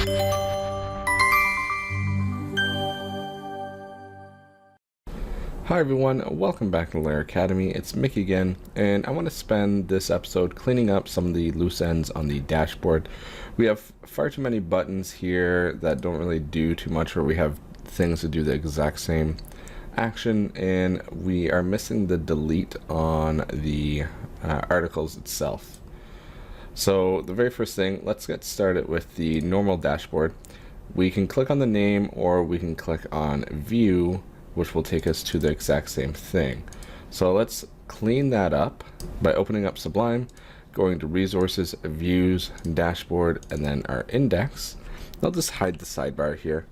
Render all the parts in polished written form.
Hi everyone, welcome back to Lair Academy. It's Mickey again, and I want to spend this episode cleaning up some of the loose ends on the dashboard. We have far too many buttons here that don't really do too much, or we have things that do the exact same action, and we are missing the delete on the articles itself. So the very first thing, let's get started with the normal dashboard. We can click on the name, or we can click on view, which will take us to the exact same thing. So let's clean that up by opening up Sublime, going to resources, views, dashboard, and then our index. I'll just hide the sidebar here.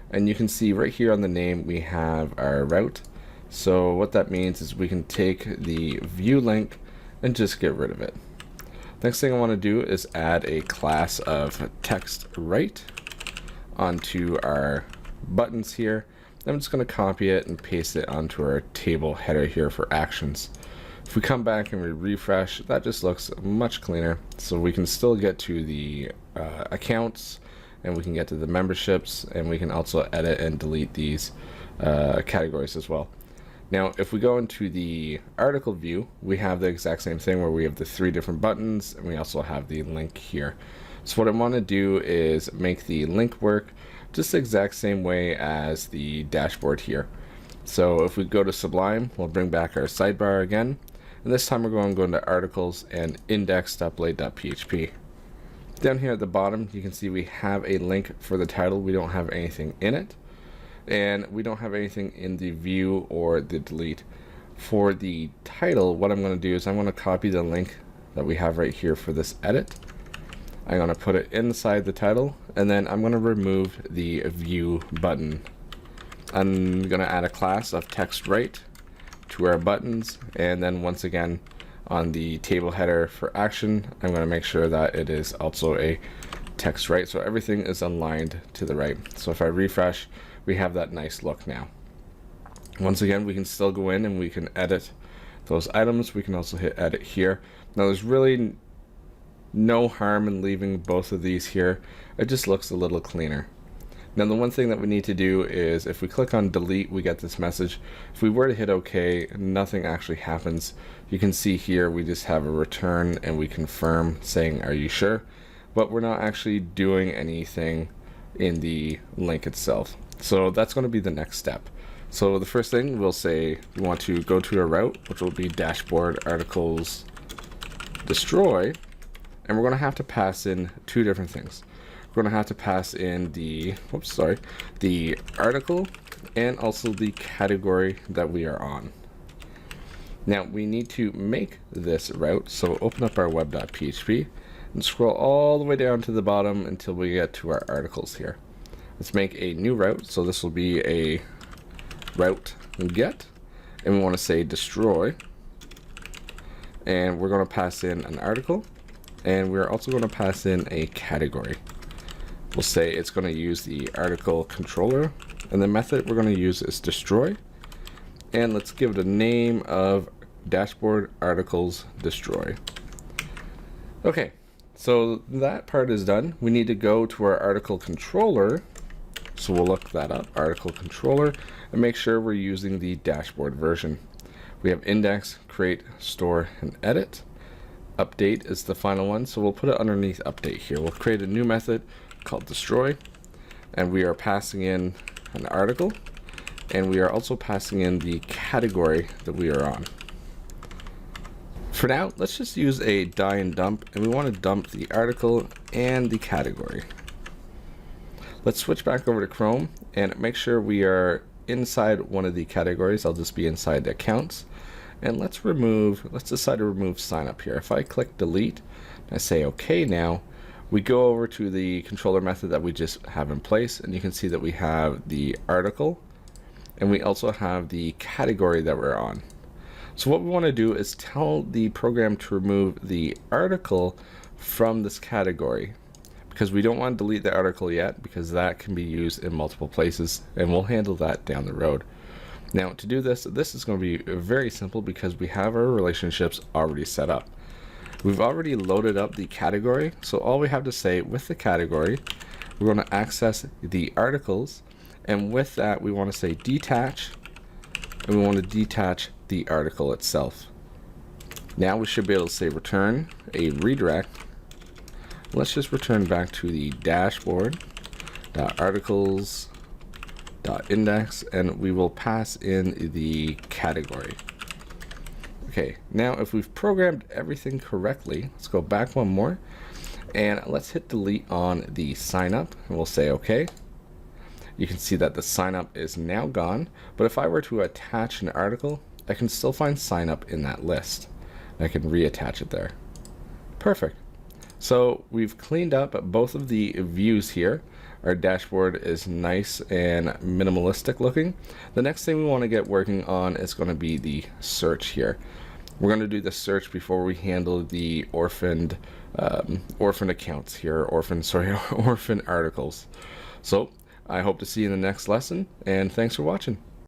And you can see right here on the name, we have our route. So what that means is we can take the view link and just get rid of it. Next thing I want to do is add a class of text right onto our buttons here. I'm just going to copy it and paste it onto our table header here for actions. If we come back and we refresh, that just looks much cleaner. So we can still get to the accounts, and we can get to the memberships, and we can also edit and delete these categories as well. Now, if we go into the article view, we have the exact same thing where we have the 3 different buttons, and we also have the link here. So what I want to do is make the link work just the exact same way as the dashboard here. So if we go to Sublime, we'll bring back our sidebar again, and this time we're going to go into articles and index.blade.php. Down here at the bottom, you can see we have a link for the title. We don't have anything in it, and we don't have anything in the view or the delete. For the title, what I'm going to do is I'm going to copy the link that we have right here for this edit. I'm going to put it inside the title, and then I'm going to remove the view button. I'm going to add a class of text right to our buttons, and then once again on the table header for action, I'm going to make sure that it is also a text right, so everything is aligned to the right. So if I refresh, we have that nice look now. Once again, we can still go in and we can edit those items. We can also hit edit here. Now there's really no harm in leaving both of these here. It just looks a little cleaner. Now the one thing that we need to do is if we click on delete, we get this message. If we were to hit OK, nothing actually happens. You can see here we just have a return and we confirm saying are you sure, but we're not actually doing anything in the link itself. So that's going to be the next step. So the first thing we'll say we want to go to a route, which will be dashboard articles destroy. And we're going to have to pass in 2 different things. We're going to have to pass in the article and also the category that we are on. Now we need to make this route, so open up our web.php and scroll all the way down to the bottom until we get to our articles here. Let's make a new route, so this will be a route get, and we want to say destroy, and we're going to pass in an article. And we're also going to pass in a category. We'll say it's going to use the article controller, and the method we're going to use is destroy. And let's give it a name of dashboard articles destroy. Okay, so that part is done. We need to go to our article controller. So we'll look that up, article controller, and make sure we're using the dashboard version. We have index, create, store, and edit. Update is the final one, so we'll put it underneath update here. We'll create a new method called destroy, and we are passing in an article, and we are also passing in the category that we are on. For now, let's just use a die and dump, and we want to dump the article and the category. Let's switch back over to Chrome and make sure we are inside one of the categories. I'll just be inside the accounts. And let's decide to remove sign up here. If I click delete and I say OK now, we go over to the controller method that we just have in place, and you can see that we have the article and we also have the category that we're on. So what we want to do is tell the program to remove the article from this category, because we don't want to delete the article yet, because that can be used in multiple places, and we'll handle that down the road. Now to do this is going to be very simple because we have our relationships already set up. We've already loaded up the category, so all we have to say with the category, we're going to access the articles, and with that we want to say detach, and we want to detach the article itself. Now we should be able to say return a redirect. Let's just return back to the dashboard articles index, and we will pass in the category. Okay, now if we've programmed everything correctly, let's go back one more and let's hit delete on the sign up, and we'll say okay. You can see that the sign up is now gone, but if I were to attach an article, I can still find sign up in that list. I can reattach it there. Perfect. So we've cleaned up both of the views here. Our dashboard is nice and minimalistic looking. The next thing we want to get working on is going to be the search here. We're going to do the search before we handle the orphan accounts here, orphan articles. So I hope to see you in the next lesson, and thanks for watching.